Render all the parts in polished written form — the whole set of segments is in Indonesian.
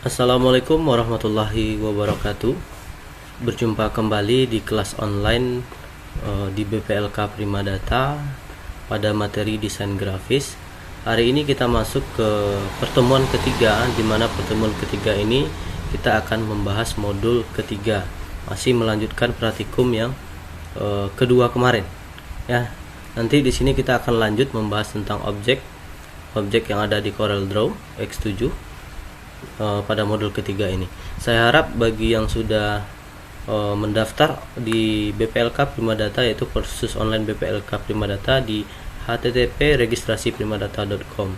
Assalamualaikum warahmatullahi wabarakatuh. Berjumpa kembali di kelas online di BPLK Primadata pada materi desain grafis. Hari ini kita masuk ke pertemuan ketiga, di mana pertemuan ketiga ini kita akan membahas modul ketiga, masih melanjutkan praktikum yang kedua kemarin. Ya, nanti di sini kita akan lanjut membahas tentang objek yang ada di CorelDRAW X7 pada modul ketiga ini. Saya harap bagi yang sudah mendaftar di BPLK Primadata, yaitu kursus online BPLK Primadata di http://registrasiprimadata.com.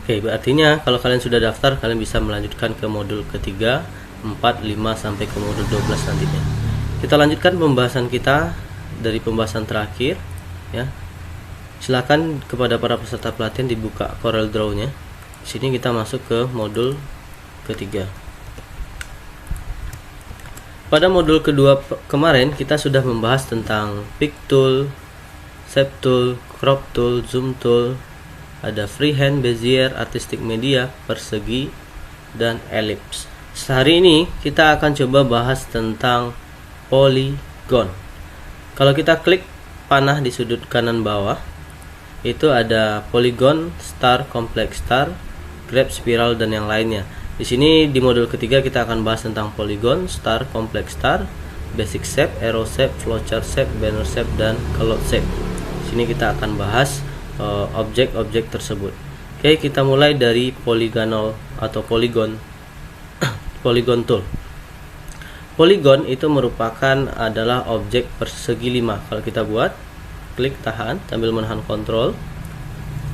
Oke, artinya kalau kalian sudah daftar, kalian bisa melanjutkan ke modul ketiga, 4, 5 sampai ke modul 12 nantinya. Kita lanjutkan pembahasan kita dari pembahasan terakhir, ya. Silakan kepada para peserta pelatihan dibuka CorelDRAW-nya. Di sini kita masuk ke modul ketiga. Pada modul kedua kemarin kita sudah membahas tentang pick tool, shape tool, crop tool, zoom tool, ada freehand, bezier, artistic media, persegi, dan ellipse. Hari ini kita akan coba bahas tentang polygon. Kalau kita klik panah di sudut kanan bawah, itu ada polygon, star, complex star, grab, spiral, dan yang lainnya. Di sini di modul ketiga kita akan bahas tentang polygon, star, complex star, basic shape, arrow shape, flowchart shape, banner shape, dan cloud shape. Di sini kita akan bahas objek-objek tersebut. Oke, kita mulai dari polygonal atau polygon polygon tool. Polygon itu merupakan adalah objek persegi 5. Kalau kita buat, klik tahan sambil menahan kontrol,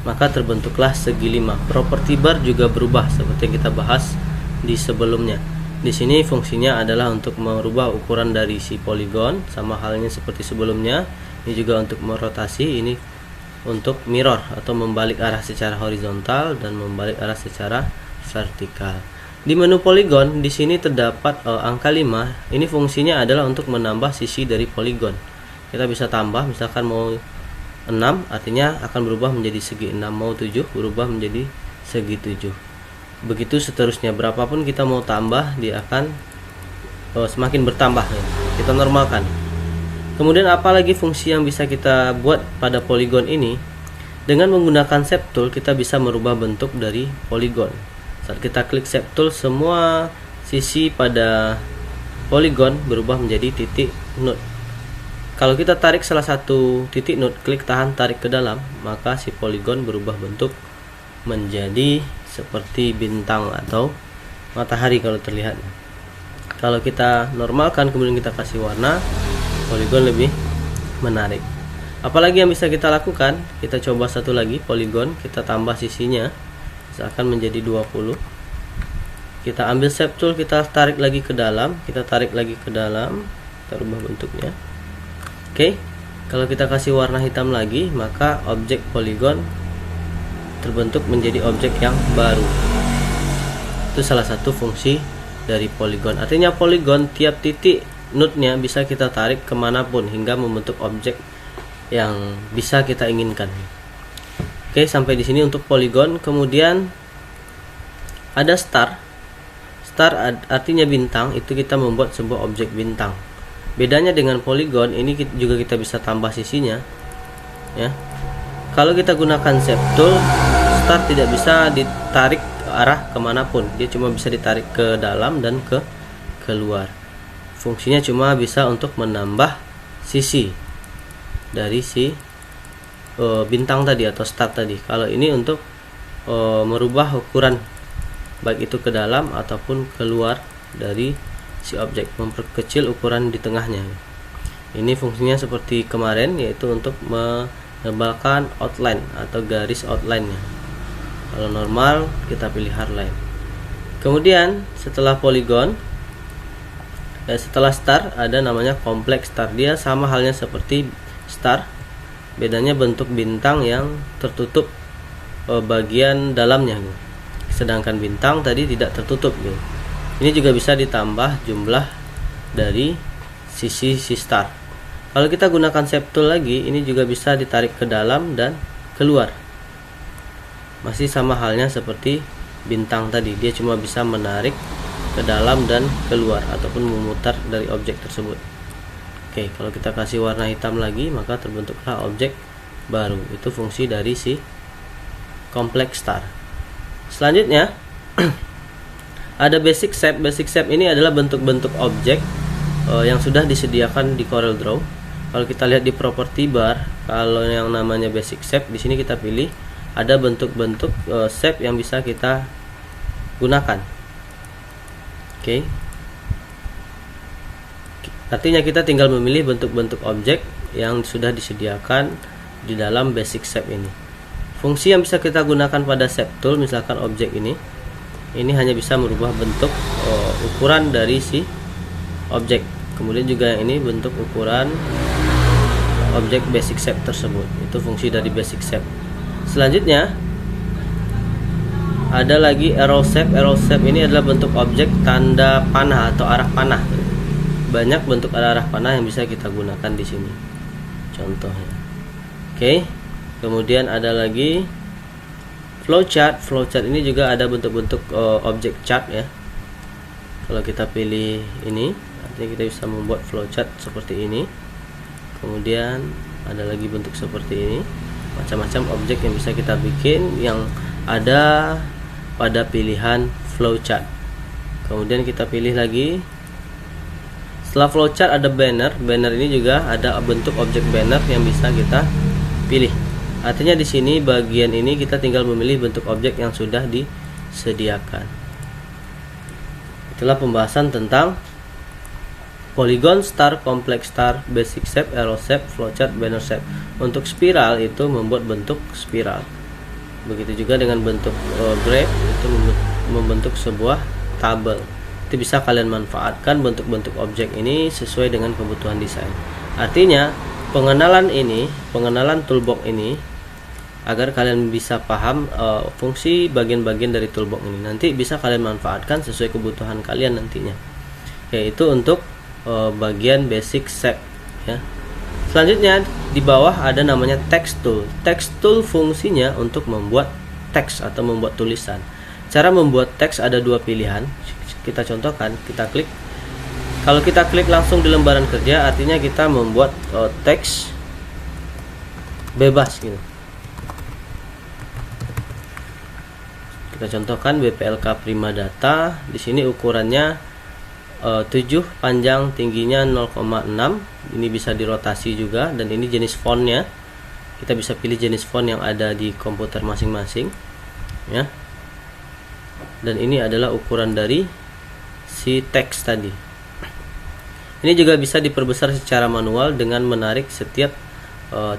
maka terbentuklah segi 5. Properti bar juga berubah seperti yang kita bahas di sebelumnya. Di sini fungsinya adalah untuk merubah ukuran dari si poligon, sama halnya seperti sebelumnya. Ini juga untuk merotasi, ini untuk mirror atau membalik arah secara horizontal dan membalik arah secara vertikal. Di menu poligon di sini terdapat angka 5. Ini fungsinya adalah untuk menambah sisi dari poligon. Kita bisa tambah, misalkan mau 6, artinya akan berubah menjadi segi 6, mau 7 berubah menjadi segi 7. Begitu seterusnya, berapapun kita mau tambah, dia akan semakin bertambah, ya. Kita normalkan. Kemudian apalagi fungsi yang bisa kita buat pada poligon ini? Dengan menggunakan shape tool kita bisa merubah bentuk dari poligon. Saat kita klik shape tool, semua sisi pada poligon berubah menjadi titik node. Kalau kita tarik salah satu titik node, klik tahan, tarik ke dalam, maka si poligon berubah bentuk menjadi seperti bintang atau matahari kalau terlihat. Kalau kita normalkan kemudian kita kasih warna, poligon lebih menarik. Apalagi yang bisa kita lakukan? Kita coba satu lagi poligon, kita tambah sisinya, misalkan menjadi 20. Kita ambil shape tool, kita tarik lagi ke dalam, kita rubah bentuknya. Oke, kalau kita kasih warna hitam lagi, maka objek poligon terbentuk menjadi objek yang baru. Itu salah satu fungsi dari poligon. Artinya poligon tiap titik node-nya bisa kita tarik kemanapun hingga membentuk objek yang bisa kita inginkan. Oke, sampai di sini untuk poligon. Kemudian ada star. Star artinya bintang, itu kita membuat sebuah objek bintang. Bedanya dengan poligon, ini juga kita bisa tambah sisinya, ya. Kalau kita gunakan shape tool, star tidak bisa ditarik ke arah kemanapun, dia cuma bisa ditarik ke dalam dan ke keluar. Fungsinya cuma bisa untuk menambah sisi dari si bintang tadi atau star tadi. Kalau ini untuk merubah ukuran, baik itu ke dalam ataupun keluar dari si objek, memperkecil ukuran di tengahnya. Ini fungsinya seperti kemarin, yaitu untuk menebalkan outline atau garis outline-nya. Kalau normal kita pilih hardline. Kemudian setelah poligon, setelah star ada namanya complex star. Dia sama halnya seperti star, bedanya bentuk bintang yang tertutup bagian dalamnya, sedangkan bintang tadi tidak tertutup, gitu. Ini juga bisa ditambah jumlah dari sisi star. Kalau kita gunakan shape tool lagi, ini juga bisa ditarik ke dalam dan keluar. Masih sama halnya seperti bintang tadi, dia cuma bisa menarik ke dalam dan keluar ataupun memutar dari objek tersebut. Oke, kalau kita kasih warna hitam lagi, maka terbentuklah objek baru. Itu fungsi dari si complex star. Selanjutnya ada basic shape. Basic shape ini adalah bentuk-bentuk objek yang sudah disediakan di CorelDRAW. Kalau kita lihat di property bar, kalau yang namanya basic shape, di sini kita pilih ada bentuk-bentuk shape yang bisa kita gunakan. Oke. Artinya kita tinggal memilih bentuk-bentuk objek yang sudah disediakan di dalam basic shape ini. Fungsi yang bisa kita gunakan pada shape tool, misalkan objek ini hanya bisa merubah bentuk ukuran dari si objek. Kemudian juga yang ini bentuk ukuran objek basic shape tersebut. Itu fungsi dari basic shape. Selanjutnya ada lagi arrow shape. Arrow shape ini adalah bentuk objek tanda panah atau arah panah. Banyak bentuk arah panah yang bisa kita gunakan di sini. Contohnya. Oke. Kemudian ada lagi flowchart. Flowchart ini juga ada bentuk-bentuk objek chart ya. Kalau kita pilih ini, artinya kita bisa membuat flowchart seperti ini. Kemudian ada lagi bentuk seperti ini. Macam-macam objek yang bisa kita bikin yang ada pada pilihan flowchart. Kemudian kita pilih lagi. Setelah flowchart ada banner. Banner ini juga ada bentuk objek banner yang bisa kita pilih. Artinya di sini bagian ini kita tinggal memilih bentuk objek yang sudah disediakan. Itulah pembahasan tentang polygon, star, complex star, basic shape, arrow shape, flowchart, banner shape. Untuk spiral itu membuat bentuk spiral. Begitu juga dengan bentuk graph itu membentuk sebuah tabel. Itu bisa kalian manfaatkan bentuk-bentuk objek ini sesuai dengan kebutuhan desain. Artinya pengenalan toolbox ini agar kalian bisa paham fungsi bagian-bagian dari toolbox ini. Nanti bisa kalian manfaatkan sesuai kebutuhan kalian nantinya. Yaitu untuk bagian basic shape ya. Selanjutnya di bawah ada namanya text tool. Text tool fungsinya untuk membuat teks atau membuat tulisan. Cara membuat teks ada dua pilihan. Kita contohkan, kita klik. Kalau kita klik langsung di lembaran kerja, artinya kita membuat teks bebas gitu. Kita contohkan BPLK Prima Data. Di sini ukurannya 7, panjang tingginya 0,6. Ini bisa dirotasi juga, dan ini jenis fontnya. Kita bisa pilih jenis font yang ada di komputer masing-masing ya. Dan ini adalah ukuran dari si teks tadi. Ini juga bisa diperbesar secara manual dengan menarik setiap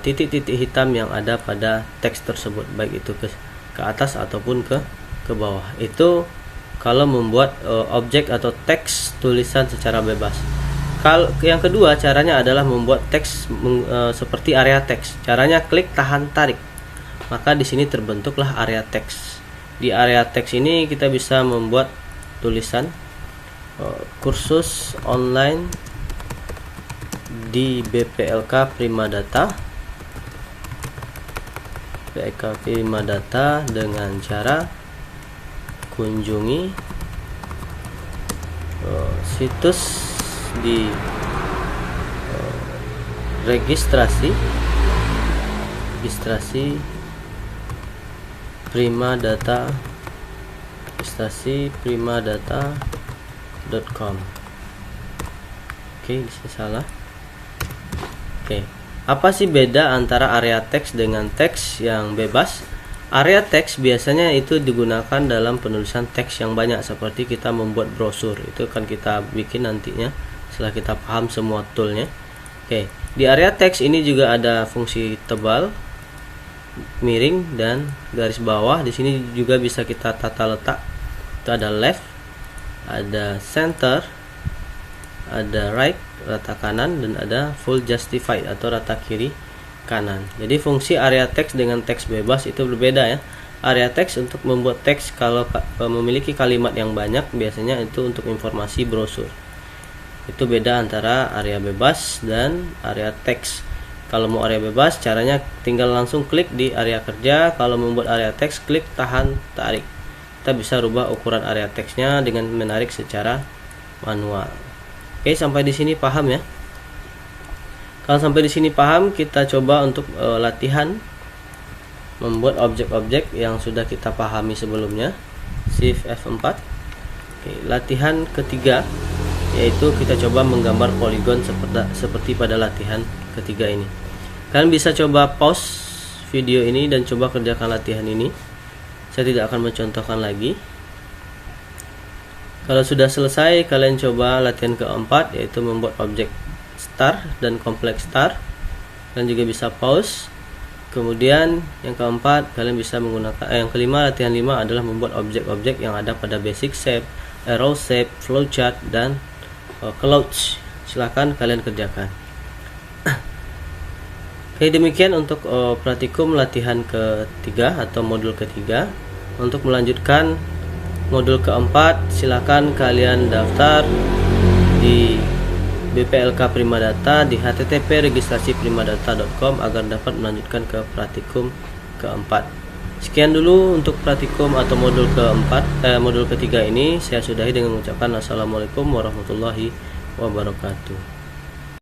titik-titik hitam yang ada pada teks tersebut, baik itu ke atas ataupun ke bawah. Itu kalau membuat objek atau teks tulisan secara bebas. Kalau yang kedua caranya adalah membuat teks seperti area teks. Caranya klik, tahan, tarik. Maka di sini terbentuklah area teks. Di area teks ini kita bisa membuat tulisan kursus online di BPLK Prima Data. BPLK Prima Data dengan cara kunjungi situs di registrasi Primadata, registrasi primadata.com. Oke, di sini salah. Oke, apa sih beda antara area teks dengan teks yang bebas? Area teks biasanya itu digunakan dalam penulisan teks yang banyak, seperti kita membuat brosur. Itu kan kita bikin nantinya setelah kita paham semua toolnya. Oke, di area teks ini juga ada fungsi tebal, miring, dan garis bawah. Di sini juga bisa kita tata letak. Itu ada left, ada center, ada right, rata kanan, dan ada full justified atau rata kiri kanan. Jadi fungsi area teks dengan teks bebas itu berbeda ya. Area teks untuk membuat teks kalau memiliki kalimat yang banyak, biasanya itu untuk informasi brosur. Itu beda antara area bebas dan area teks. Kalau mau area bebas, caranya tinggal langsung klik di area kerja. Kalau membuat area teks, klik tahan tarik. kita bisa rubah ukuran area teksnya dengan menarik secara manual. Oke, sampai di sini paham ya? Kalau sampai di sini paham, kita coba untuk latihan membuat objek-objek yang sudah kita pahami sebelumnya. Shift F4. Oke, latihan ketiga yaitu kita coba menggambar poligon seperti pada latihan ketiga ini. Kalian bisa coba pause video ini dan coba kerjakan latihan ini. Saya tidak akan mencontohkan lagi. Kalau sudah selesai, kalian coba latihan keempat yaitu membuat objek star dan kompleks star. Kalian juga bisa pause. Kemudian yang keempat, kalian bisa menggunakan yang kelima, latihan 5 adalah membuat objek-objek yang ada pada basic shape, arrow shape, flowchart, dan clouds. Silahkan kalian kerjakan. Oke, demikian untuk praktikum latihan ketiga atau modul ketiga. Untuk melanjutkan modul keempat, silakan kalian daftar di BPLK Primadata di http://registrasiprimadata.com agar dapat melanjutkan ke praktikum keempat. Sekian dulu untuk praktikum atau modul ketiga ini. Saya sudahi dengan mengucapkan assalamualaikum warahmatullahi wabarakatuh.